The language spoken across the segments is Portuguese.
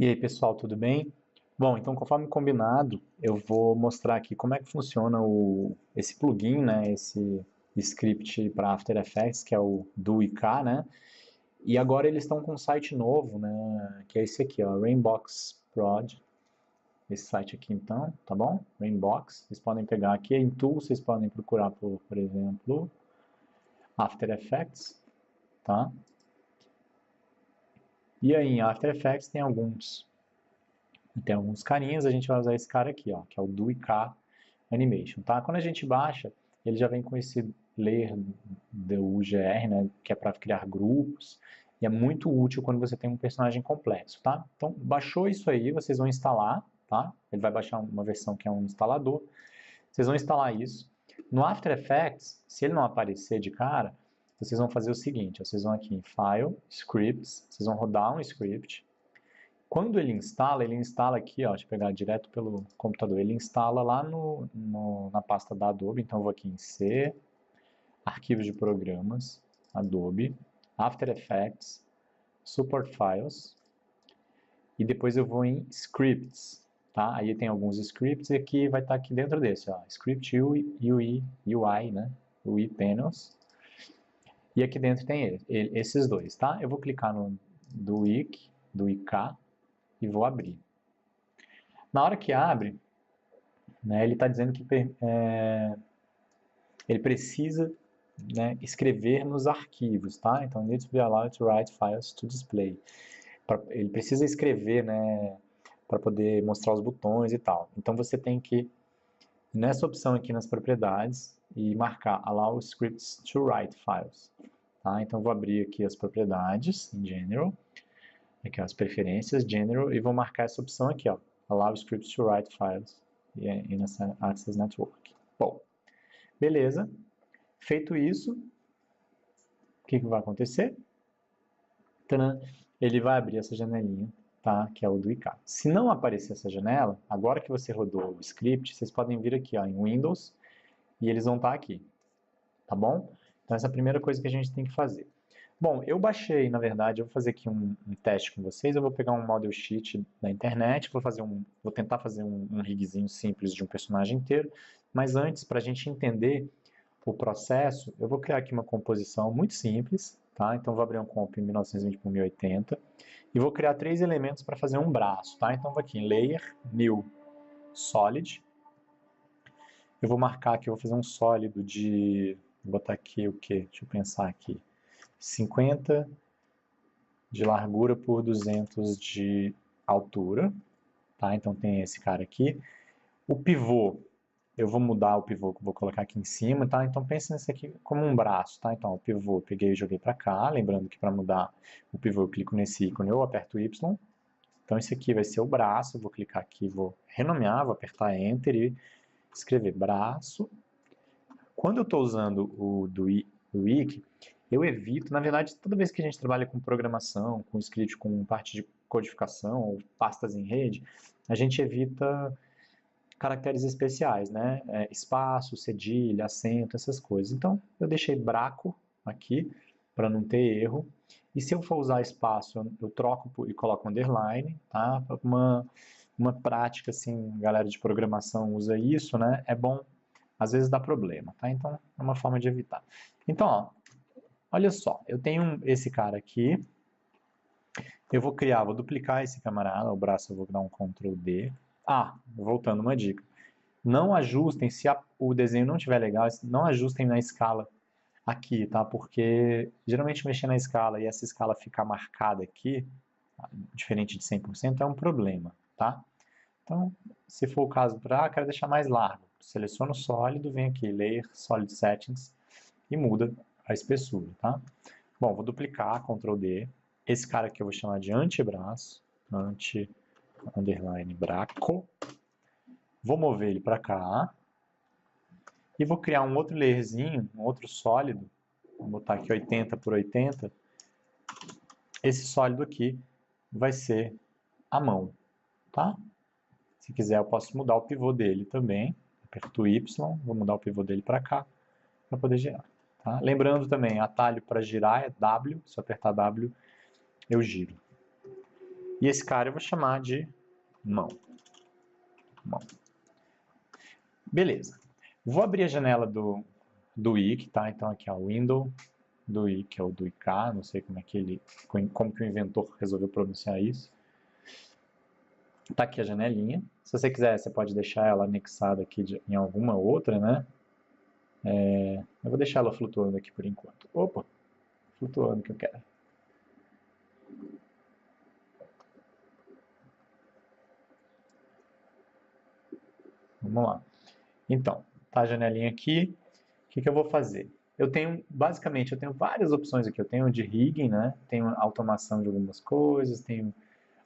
E aí, pessoal, tudo bem? Bom, então, conforme combinado, eu vou mostrar aqui como é que funciona esse plugin, né, esse script para After Effects, que é o DuiK, né? E agora eles estão com um site novo, né, que é esse aqui, ó, Rainbox Prod. Esse site aqui, então, tá bom? Rainbox. Vocês podem pegar aqui em Tools, vocês podem procurar por exemplo, After Effects, tá? E aí, em After Effects tem alguns carinhas, a gente vai usar esse cara aqui, ó, que é o DuiK Animation, tá? Quando a gente baixa, ele já vem com esse layer do UGR, né, que é para criar grupos, e é muito útil quando você tem um personagem complexo, tá? Então, baixou isso aí, vocês vão instalar, tá? Ele vai baixar uma versão que é um instalador, vocês vão instalar isso. No After Effects, se ele não aparecer de cara, vocês vão fazer o seguinte, ó, vocês vão aqui em File, Scripts, vocês vão rodar um script. Quando ele instala aqui, ó, deixa eu pegar direto pelo computador, ele instala lá na pasta da Adobe, então eu vou aqui em C, Arquivos de Programas, Adobe, After Effects, Support Files, e depois eu vou em Scripts, tá? Aí tem alguns scripts e aqui vai estar aqui dentro desse, ó, Script UI, né? UI Panels, e aqui dentro tem esses dois, tá? Eu vou clicar no do IK, e vou abrir. Na hora que abre, né, ele está dizendo que ele precisa, né, escrever nos arquivos, tá? Então, needs to be allowed to write files to display. Ele precisa escrever, né, para poder mostrar os botões e tal. Então, você tem que ir nessa opção aqui nas propriedades e marcar Allow Scripts to Write Files. Tá? Então, vou abrir aqui as propriedades em General, aqui ó, as preferências, General, e vou marcar essa opção aqui, ó, Allow Scripts to Write Files in Access Network. Bom, beleza. Feito isso, o que vai acontecer? Tadã, ele vai abrir essa janelinha, tá? Que é o do IK. Se não aparecer essa janela, agora que você rodou o script, vocês podem vir aqui ó, em Windows e eles vão estar aqui, tá bom? Então essa é a primeira coisa que a gente tem que fazer. Bom, eu baixei, na verdade, eu vou fazer aqui um teste com vocês, eu vou pegar um model sheet da internet, vou tentar fazer um rigzinho simples de um personagem inteiro, mas antes, para a gente entender o processo, eu vou criar aqui uma composição muito simples, tá? Então, vou abrir um comp em 1920 por 1080 e vou criar 3 elementos para fazer um braço, tá? Então, vou aqui em Layer, New, Solid. Eu vou marcar aqui, eu vou fazer um sólido vou botar aqui o quê? Deixa eu pensar aqui. 50 de largura por 200 de altura, tá? Então, tem esse cara aqui. O pivô, eu vou mudar o pivô, vou colocar aqui em cima, tá? Então pense nesse aqui como um braço, tá? Então o pivô eu peguei e joguei para cá, lembrando que para mudar o pivô eu clico nesse ícone ou aperto Y. Então esse aqui vai ser o braço, eu vou clicar aqui, vou renomear, vou apertar Enter e escrever braço. Quando eu estou usando o do Wiki, eu evito, na verdade, toda vez que a gente trabalha com programação, com script, com parte de codificação ou pastas em rede, a gente evita caracteres especiais, né? Espaço, cedilha, acento, essas coisas. Então, eu deixei braco aqui para não ter erro. E se eu for usar espaço, eu troco e coloco underline, tá? Uma prática, assim, galera de programação usa isso, né? É bom, às vezes dá problema, tá? Então, é uma forma de evitar. Então, ó, olha só, eu tenho esse cara aqui, eu vou duplicar esse camarada, o braço eu vou dar um Ctrl D. Ah, voltando uma dica. Não ajustem, se o desenho não estiver legal, não ajustem na escala aqui, tá? Porque geralmente mexer na escala e essa escala ficar marcada aqui, diferente de 100%, é um problema, tá? Então, se for o caso quero deixar mais largo. Seleciono o sólido, venho aqui, Layer, Solid Settings e muda a espessura, tá? Bom, vou duplicar, Ctrl D. Esse cara aqui eu vou chamar de antebraço, underline braco. Vou mover ele para cá e vou criar um outro layerzinho, um outro sólido. Vou botar aqui 80 por 80. Esse sólido aqui vai ser a mão, tá? Se quiser eu posso mudar o pivô dele também. Aperto Y, vou mudar o pivô dele para cá, para poder girar. Tá? Lembrando também, atalho para girar é W, se eu apertar W, eu giro. E esse cara eu vou chamar de mão. Beleza. Vou abrir a janela do IC, tá? Então aqui é o window do IC, que é o do IK, não sei como que o inventor resolveu pronunciar isso. Tá aqui a janelinha. Se você quiser, você pode deixar ela anexada aqui em alguma outra, né? Eu vou deixar ela flutuando aqui por enquanto. Opa, flutuando que eu quero. Vamos lá. Então, tá a janelinha aqui. O que eu vou fazer? Basicamente, eu tenho várias opções aqui. Eu tenho de rigging, né? Tenho automação de algumas coisas, tenho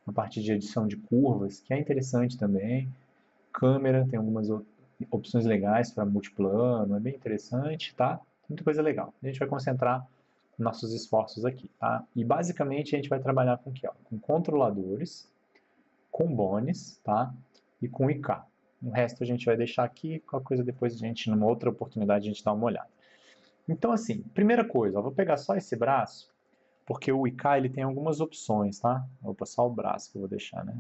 uma parte de edição de curvas, que é interessante também. Câmera, tem algumas opções legais para multiplano, é bem interessante, tá? Muita coisa legal. A gente vai concentrar nossos esforços aqui, tá? E basicamente a gente vai trabalhar com o quê? Com controladores, com bones, tá? E com IK. O resto a gente vai deixar aqui, qualquer coisa depois a gente, numa outra oportunidade, a gente dá uma olhada. Então assim, primeira coisa, eu vou pegar só esse braço, porque o IK ele tem algumas opções, tá? Opa, só o braço que eu vou deixar, né?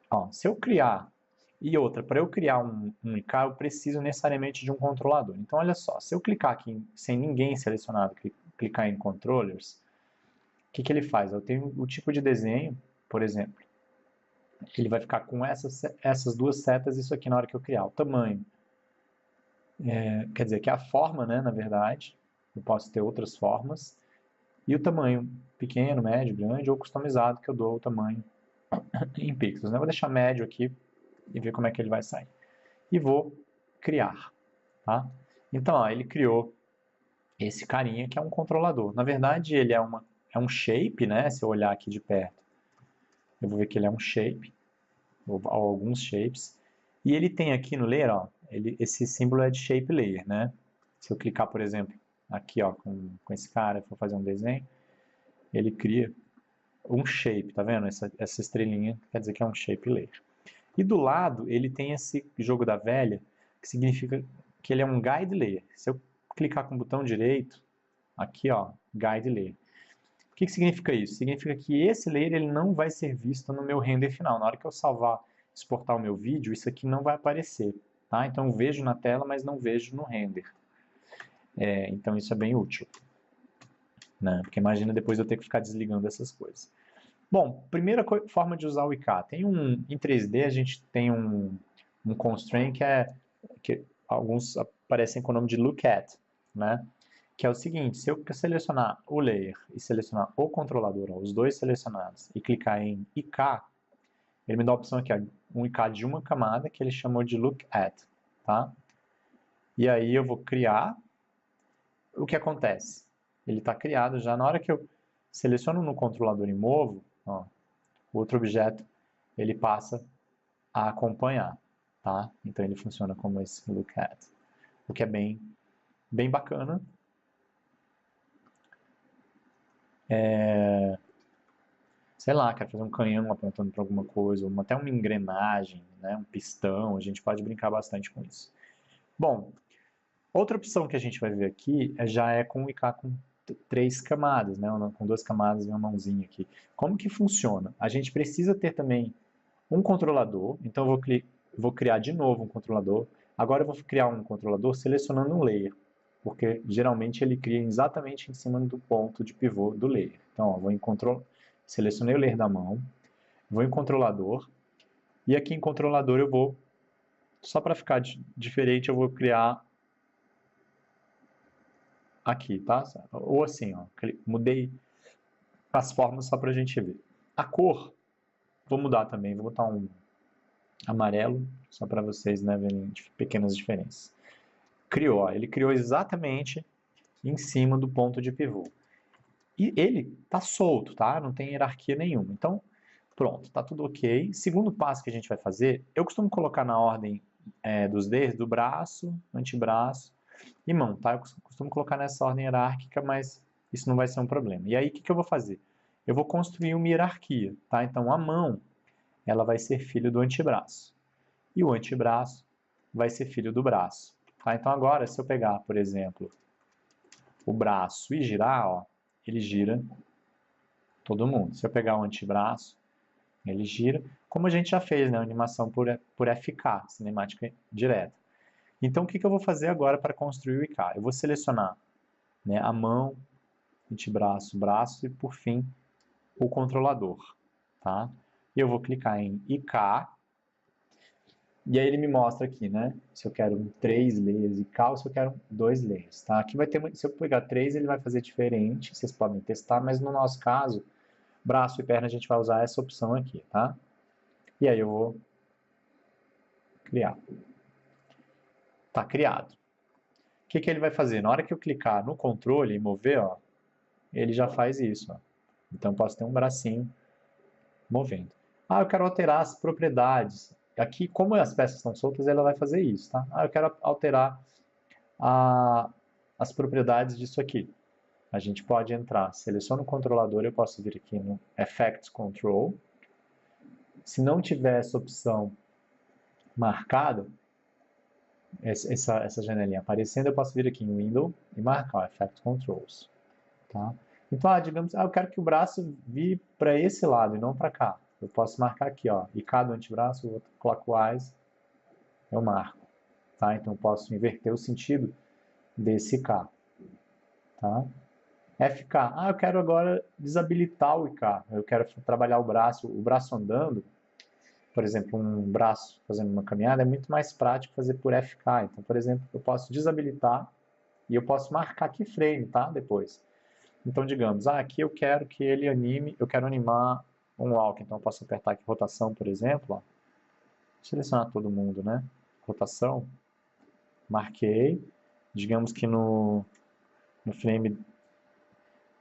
Ó, se eu criar, e outra, para eu criar um IK, eu preciso necessariamente de um controlador. Então, olha só, se eu clicar aqui sem ninguém selecionado, clicar em Controllers, o que ele faz? Eu tenho o tipo de desenho, por exemplo, ele vai ficar com essas duas setas, isso aqui na hora que eu criar. O tamanho, quer dizer, que é a forma, né, na verdade, eu posso ter outras formas, e o tamanho pequeno, médio, grande ou customizado, que eu dou o tamanho em pixels. Eu vou deixar médio aqui e ver como é que ele vai sair. E vou criar, tá? Então, ó, ele criou esse carinha que é um controlador. Na verdade, ele é um shape, né? Se eu olhar aqui de perto, eu vou ver que ele é um shape, ou alguns shapes. E ele tem aqui no layer, ó, esse símbolo é de shape layer, né? Se eu clicar, por exemplo, aqui, ó, com esse cara, for fazer um desenho, ele cria um shape, tá vendo? Essa estrelinha quer dizer que é um shape layer. E do lado, ele tem esse jogo da velha, que significa que ele é um guide layer. Se eu clicar com o botão direito, aqui ó, guide layer. O que significa isso? Significa que esse layer ele não vai ser visto no meu render final. Na hora que eu salvar, exportar o meu vídeo, isso aqui não vai aparecer. Tá? Então eu vejo na tela, mas não vejo no render. Então isso é bem útil. Né? Porque imagina depois eu ter que ficar desligando essas coisas. Bom, primeira forma de usar o IK. Em 3D a gente tem um constraint que alguns aparecem com o nome de look at, né? Que é o seguinte, se eu selecionar o layer e selecionar o controlador, ó, os dois selecionados, e clicar em IK, ele me dá a opção aqui, ó, um IK de uma camada que ele chamou de look at, tá? E aí eu vou criar. O que acontece? Ele está criado já na hora que eu seleciono no controlador e movo, ó, o outro objeto ele passa a acompanhar, tá? Então ele funciona como esse look at, o que é bem bacana. Sei lá, quero fazer um canhão apontando para alguma coisa, ou até uma engrenagem, né? Um pistão, a gente pode brincar bastante com isso. Bom, outra opção que a gente vai ver aqui já é com o IK com 3 camadas, né? Com 2 camadas e uma mãozinha aqui. Como que funciona? A gente precisa ter também um controlador, então eu vou criar de novo um controlador. Agora eu vou criar um controlador selecionando um layer, porque geralmente ele cria exatamente em cima do ponto de pivô do layer. Então, ó, selecionei o layer da mão, vou em controlador, e aqui em controlador eu vou, só para ficar diferente, eu vou criar aqui, tá? Ou assim, ó, mudei as formas só para a gente ver. A cor, vou mudar também, vou botar um amarelo, só para vocês, né, verem pequenas diferenças. Ele criou exatamente em cima do ponto de pivô. E ele tá solto, tá? Não tem hierarquia nenhuma. Então, pronto, tá tudo ok. Segundo passo que a gente vai fazer, eu costumo colocar na ordem dos dedos, do braço, antebraço e mão, tá? Eu costumo colocar nessa ordem hierárquica, mas isso não vai ser um problema. E aí, o que eu vou fazer? Eu vou construir uma hierarquia, tá? Então, a mão, ela vai ser filho do antebraço. E o antebraço vai ser filho do braço. Tá? Então, agora, se eu pegar, por exemplo, o braço e girar, ó, ele gira todo mundo. Se eu pegar o antebraço, ele gira, como a gente já fez, né? Animação por FK, cinemática direta. Então, o que eu vou fazer agora para construir o IK? Eu vou selecionar, né, a mão, antebraço, braço e, por fim, o controlador. Tá? E eu vou clicar em IK, e aí ele me mostra aqui, né? Se eu quero 3 layers IK ou se eu quero 2 layers. Tá? Aqui vai ter, se eu pegar 3, ele vai fazer diferente, vocês podem testar, mas no nosso caso, braço e perna a gente vai usar essa opção aqui, tá? E aí eu vou criar. Tá criado. O que ele vai fazer? Na hora que eu clicar no controle e mover, ó, ele já faz isso. Ó. Então, posso ter um bracinho movendo. Ah, eu quero alterar as propriedades. Aqui, como as peças estão soltas, ela vai fazer isso. Tá? Ah, eu quero alterar as propriedades disso aqui. A gente pode entrar, seleciona o controlador, eu posso vir aqui no Effects Control. Se não tiver essa opção marcada, essa janelinha aparecendo, eu posso vir aqui em Window e marcar Effect Controls. Tá? Então, digamos, eu quero que o braço vire para esse lado e não para cá. Eu posso marcar aqui, ó, e cada antebraço, clockwise, eu marco. Tá? Então, eu posso inverter o sentido desse K. Tá? FK, eu quero agora desabilitar o IK. Eu quero trabalhar o braço andando. Por exemplo, um braço fazendo uma caminhada é muito mais prático fazer por FK. Então, por exemplo, eu posso desabilitar e eu posso marcar keyframe, tá? Depois. Então, digamos, aqui eu quero que ele anime, eu quero animar um walk. Então, eu posso apertar aqui rotação, por exemplo. Ó. Selecionar todo mundo, né? Rotação. Marquei. Digamos que no frame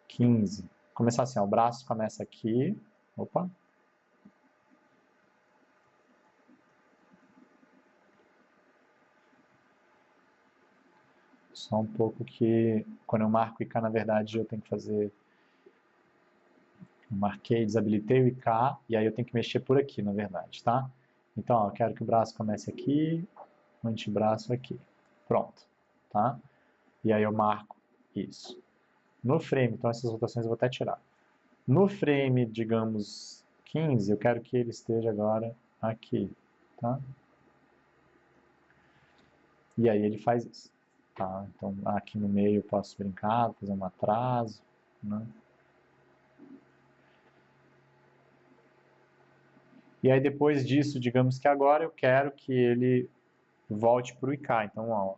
15. Começar assim, ó, o braço começa aqui. Opa. Só um pouco que, quando eu marco o IK, na verdade, eu tenho que fazer... Eu marquei, desabilitei o IK, e aí eu tenho que mexer por aqui, na verdade, tá? Então, ó, eu quero que o braço comece aqui, o antebraço aqui. Pronto, tá? E aí eu marco isso. No frame, então essas rotações eu vou até tirar. No frame, digamos, 15, eu quero que ele esteja agora aqui, tá? E aí ele faz isso. Tá? Então, aqui no meio eu posso brincar, fazer um atraso, né? E aí depois disso, digamos que agora eu quero que ele volte para o IK. Então, ó,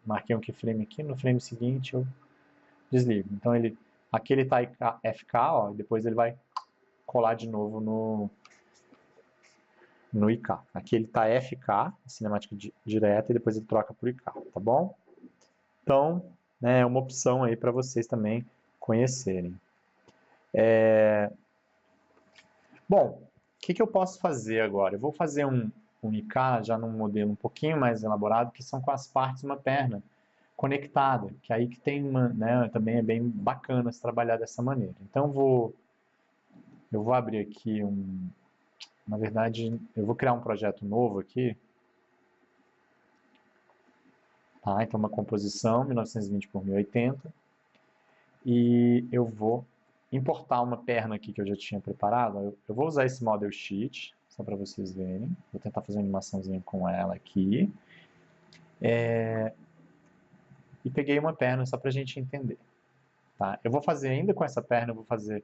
marquei um keyframe aqui, no frame seguinte eu desligo. Então, aqui ele está FK, ó, e depois ele vai colar de novo no IK. Aqui ele está FK, cinemática direta, e depois ele troca por IK, tá bom? Então, né, é uma opção aí para vocês também conhecerem. Bom, o que eu posso fazer agora? Eu vou fazer um IK já num modelo um pouquinho mais elaborado, que são com as partes de uma perna conectada, que aí que tem uma, né, também é bem bacana se trabalhar dessa maneira. Então eu vou abrir aqui na verdade, eu vou criar um projeto novo aqui. Tá? Então uma composição 1920 por 1080 e eu vou importar uma perna aqui que eu já tinha preparado. Eu vou usar esse Model Sheet, só para vocês verem. Vou tentar fazer uma animaçãozinha com ela aqui. E peguei uma perna só para a gente entender. Tá? Eu vou fazer ainda com essa perna, eu vou fazer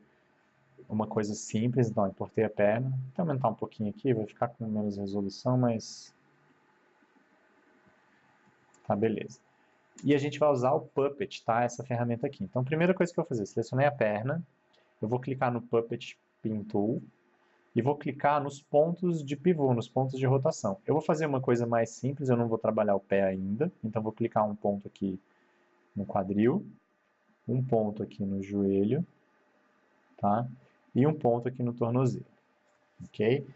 uma coisa simples. Então, eu importei a perna. Vou aumentar um pouquinho aqui, vai ficar com menos resolução, mas... Tá, beleza. E a gente vai usar o Puppet, tá? Essa ferramenta aqui. Então, a primeira coisa que eu vou fazer, selecionei a perna, eu vou clicar no Puppet Pin Tool e vou clicar nos pontos de pivô, nos pontos de rotação. Eu vou fazer uma coisa mais simples, eu não vou trabalhar o pé ainda, então vou clicar um ponto aqui no quadril, um ponto aqui no joelho, tá? E um ponto aqui no tornozelo, ok?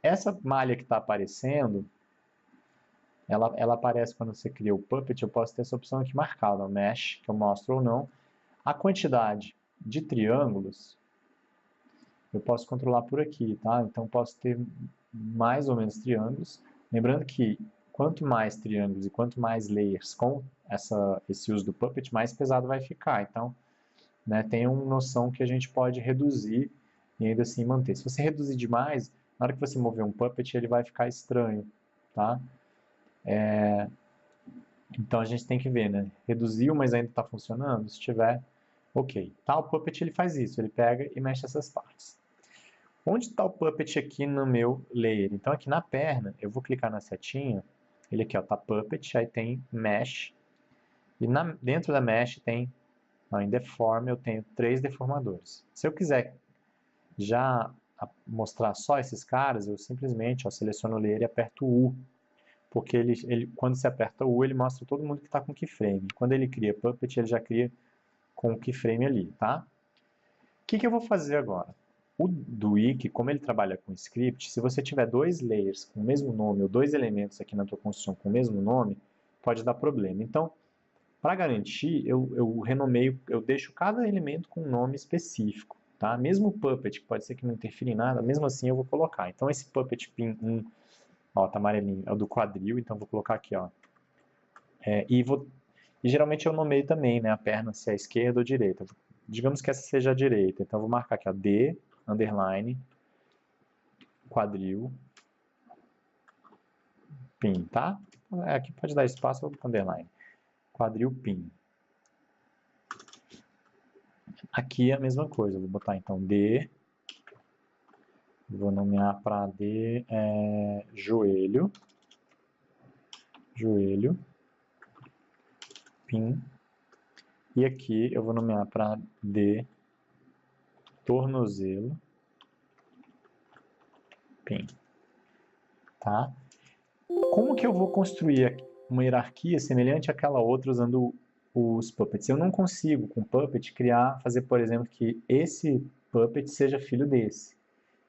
Essa malha que está aparecendo, ela aparece quando você cria o Puppet. Eu posso ter essa opção aqui marcada, o Mesh, que eu mostro ou não. A quantidade de triângulos eu posso controlar por aqui, tá? Então posso ter mais ou menos triângulos. Lembrando que quanto mais triângulos e quanto mais layers com esse uso do Puppet, mais pesado vai ficar. Então né, tem uma noção que a gente pode reduzir e ainda assim manter. Se você reduzir demais, na hora que você mover um puppet, ele vai ficar estranho, tá? Então a gente tem que ver, né? Reduziu, mas ainda está funcionando? Se tiver, ok. Tá, o Puppet ele faz isso, ele pega e mexe essas partes. Onde está o Puppet aqui no meu layer? Então aqui na perna, eu vou clicar na setinha, ele aqui ó, tá Puppet, aí tem Mesh, e dentro da Mesh tem, ó, em Deform eu tenho 3 deformadores. Se eu quiser já mostrar só esses caras, eu simplesmente ó, seleciono o layer e aperto U, porque quando você aperta o U, ele mostra todo mundo que está com keyframe. Quando ele cria Puppet, ele já cria com o keyframe ali, tá? O que eu vou fazer agora? O do Wiki, como ele trabalha com script, se você tiver 2 layers com o mesmo nome, ou 2 elementos aqui na tua construção com o mesmo nome, pode dar problema. Então, para garantir, eu renomeio, eu deixo cada elemento com um nome específico, tá? Mesmo o Puppet, que pode ser que não interfira em nada, mesmo assim eu vou colocar. Então, esse Puppet Pin 1, ó, tá amarelinho, é o do quadril, então vou colocar aqui, ó. E geralmente eu nomeio também, né, a perna se é esquerda ou direita. Digamos que essa seja a direita, então eu vou marcar aqui, ó, D, underline, quadril, pin, tá? Aqui pode dar espaço, underline, quadril, pin. Aqui é a mesma coisa, eu vou botar então D, vou nomear para D, joelho, pin, e aqui eu vou nomear para D, tornozelo, pin, tá? Como que eu vou construir uma hierarquia semelhante àquela outra usando os puppets? Eu não consigo, com puppet, fazer, por exemplo, que esse puppet seja filho desse.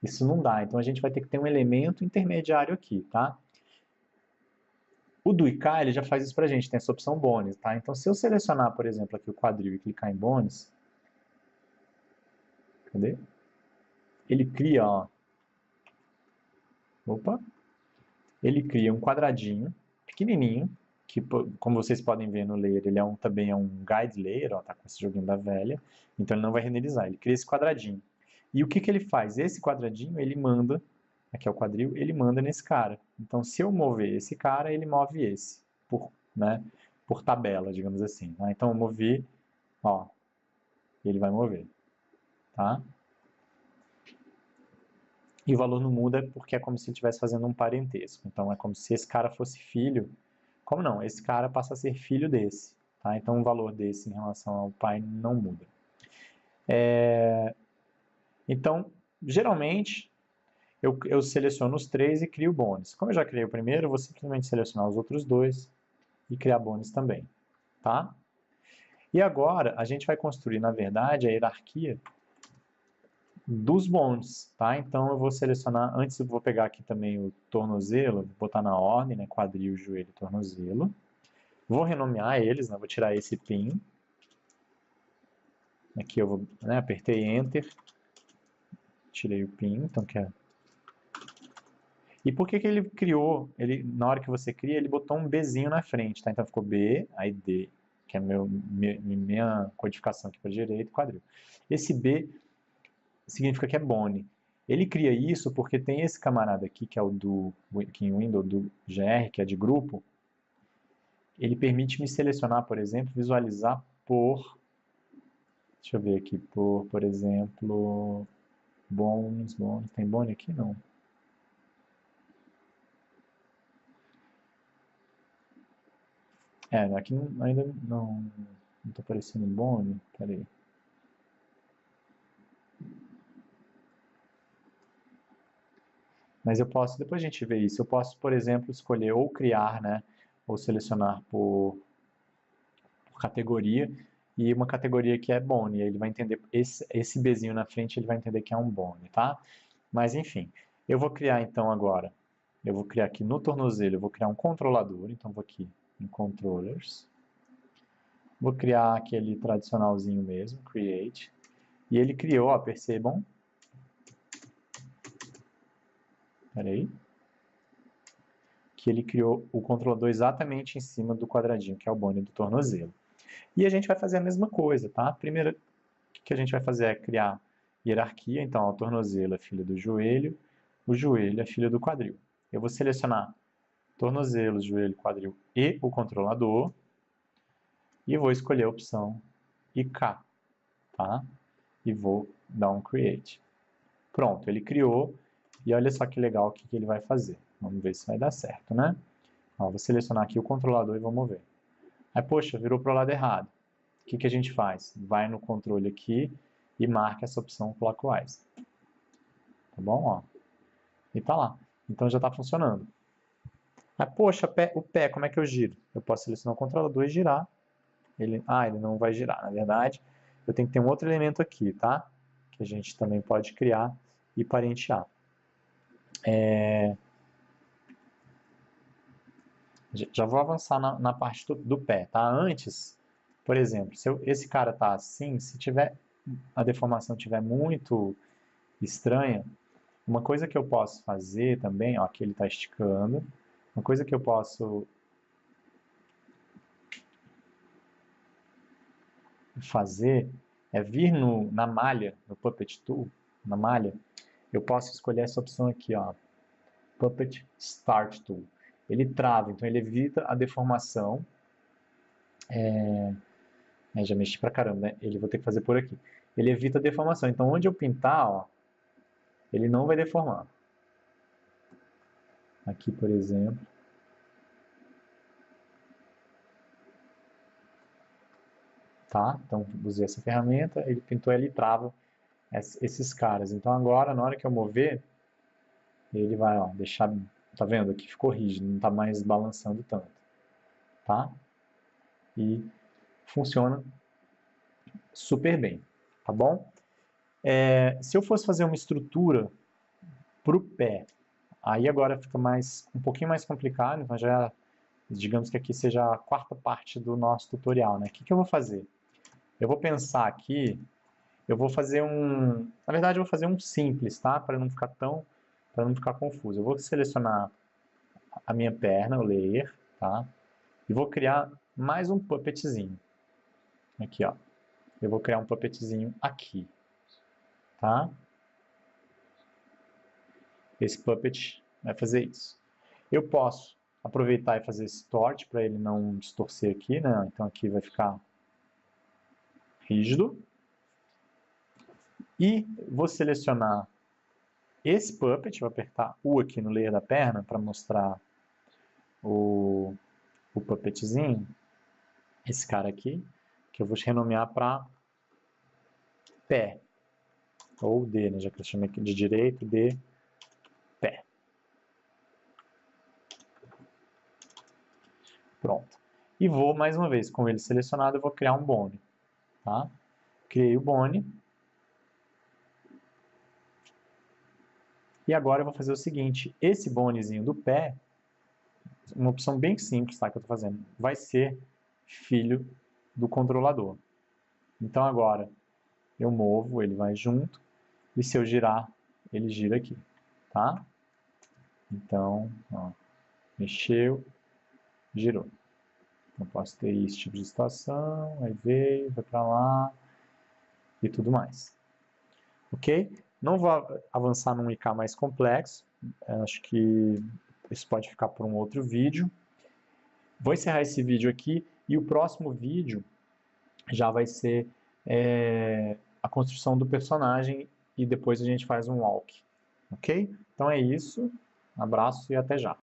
Isso não dá, então a gente vai ter que ter um elemento intermediário aqui, tá? O do IK, ele já faz isso pra gente, tem essa opção Bones, tá? Então se eu selecionar, por exemplo, aqui o quadril e clicar em Bones, cadê? Ele cria, ó, opa, ele cria um quadradinho pequenininho, que como vocês podem ver no layer, ele também é um guide layer, ó, tá com esse joguinho da velha, então ele não vai renderizar, ele cria esse quadradinho. E o que ele faz? Esse quadradinho, ele manda, aqui é o quadril, ele manda nesse cara. Então se eu mover esse cara, ele move esse, né, por tabela, digamos assim. Tá? Então eu movi, ó, ele vai mover, tá? E o valor não muda porque é como se ele estivesse fazendo um parentesco. Então é como se esse cara fosse filho. Como não? Esse cara passa a ser filho desse. Tá? Então o valor desse em relação ao pai não muda. Então, geralmente, eu seleciono os 3 e crio bônus. Como eu já criei o primeiro, eu vou simplesmente selecionar os outros 2 e criar bônus também. Tá? E agora, a gente vai construir, na verdade, a hierarquia dos bônus, tá? Então eu vou selecionar, antes eu vou pegar aqui também o tornozelo, vou botar na ordem, né? Quadril, joelho, tornozelo. Vou renomear eles, né? Vou tirar esse pin. Aqui eu vou, né? Apertei Enter. Tirei o pin, então que é... E por que ele criou, na hora que você cria, ele botou um Bzinho na frente, tá? Então ficou B, aí D, que é minha codificação aqui para direita, quadril. Esse B significa que é Bone. Ele cria isso porque tem esse camarada aqui, que é o aqui em Windows, do GR, que é de grupo. Ele permite me selecionar, por exemplo, visualizar por... Deixa eu ver aqui, por exemplo... Bones, tem bone aqui? Não. Aqui ainda não está aparecendo bone. Peraí. Mas eu posso, depois a gente vê isso, eu posso, por exemplo, escolher ou criar, né, ou selecionar por categoria, e uma categoria que é bone, ele vai entender, esse Bzinho na frente, ele vai entender que é um bone, tá? Mas enfim, eu vou criar então agora, eu vou criar aqui no tornozelo, eu vou criar um controlador, então vou aqui em Controllers, vou criar aquele tradicionalzinho mesmo, Create, e ele criou, ó, percebam, peraí, que ele criou o controlador exatamente em cima do quadradinho, que é o bone do tornozelo. E a gente vai fazer a mesma coisa, tá? Primeiro, que a gente vai fazer é criar hierarquia, então o tornozelo é filho do joelho, o joelho é filho do quadril. Eu vou selecionar tornozelo, joelho, quadril e o controlador, e vou escolher a opção IK, tá? E vou dar um Create. Pronto, ele criou, e olha só que legal o que ele vai fazer. Vamos ver se vai dar certo, né? Ó, vou selecionar aqui o controlador e vou mover. Aí, poxa, virou para o lado errado. O que a gente faz? Vai no controle aqui e marca essa opção Clockwise. Tá bom? Ó. E tá lá. Então já está funcionando. Mas, poxa, o pé, como é que eu giro? Eu posso selecionar o controlador e girar. Ele não vai girar. Na verdade, eu tenho que ter um outro elemento aqui, tá? Que a gente também pode criar e parentear. Já vou avançar na parte do pé, tá? Antes, por exemplo, se esse cara tá assim, se a deformação tiver muito estranha, uma coisa que eu posso fazer também, ó, aqui ele está esticando, uma coisa que eu posso fazer é vir na malha, no Puppet Tool, na malha, eu posso escolher essa opção aqui, ó, Puppet Start Tool. Ele trava, então ele evita a deformação. Já mexi pra caramba, né? Ele vou ter que fazer por aqui. Ele evita a deformação, então onde eu pintar, ó, ele não vai deformar. Aqui, por exemplo. Tá? Então, usei essa ferramenta, ele pintou, ele trava esses caras. Então, agora, na hora que eu mover, ele vai, ó, deixar, tá vendo? Aqui ficou rígido, não tá mais balançando tanto. Tá? E funciona super bem, tá bom? Se eu fosse fazer uma estrutura pro pé, aí agora fica um pouquinho mais complicado, então já, digamos que aqui seja a quarta parte do nosso tutorial, né? O que eu vou fazer? Eu vou pensar aqui, eu vou fazer na verdade eu vou fazer um simples, tá? Para não ficar confuso. Eu vou selecionar a minha perna, o layer, tá? E vou criar mais um puppetzinho. Aqui, ó. Eu vou criar um puppetzinho aqui, tá? Esse puppet vai fazer isso. Eu posso aproveitar e fazer esse torte para ele não distorcer aqui, né? Então aqui vai ficar rígido. E vou selecionar esse puppet, vou apertar U aqui no layer da perna para mostrar o puppetzinho, esse cara aqui, que eu vou renomear para pé, ou D, né? Já que eu chamei aqui de direito, D, pé. Pronto. E vou, mais uma vez, com ele selecionado, eu vou criar um bone. Tá? Criei o bone. E agora eu vou fazer o seguinte, esse bonezinho do pé, uma opção bem simples, tá, que eu estou fazendo, vai ser filho do controlador. Então agora eu movo, ele vai junto, e se eu girar, ele gira aqui, tá? Então, ó, mexeu, girou. Então posso ter esse tipo de situação, aí veio, vai para lá, e tudo mais. Ok? Não vou avançar num IK mais complexo, acho que isso pode ficar por um outro vídeo. Vou encerrar esse vídeo aqui e o próximo vídeo já vai ser a construção do personagem e depois a gente faz um walk, ok? Então é isso, abraço e até já.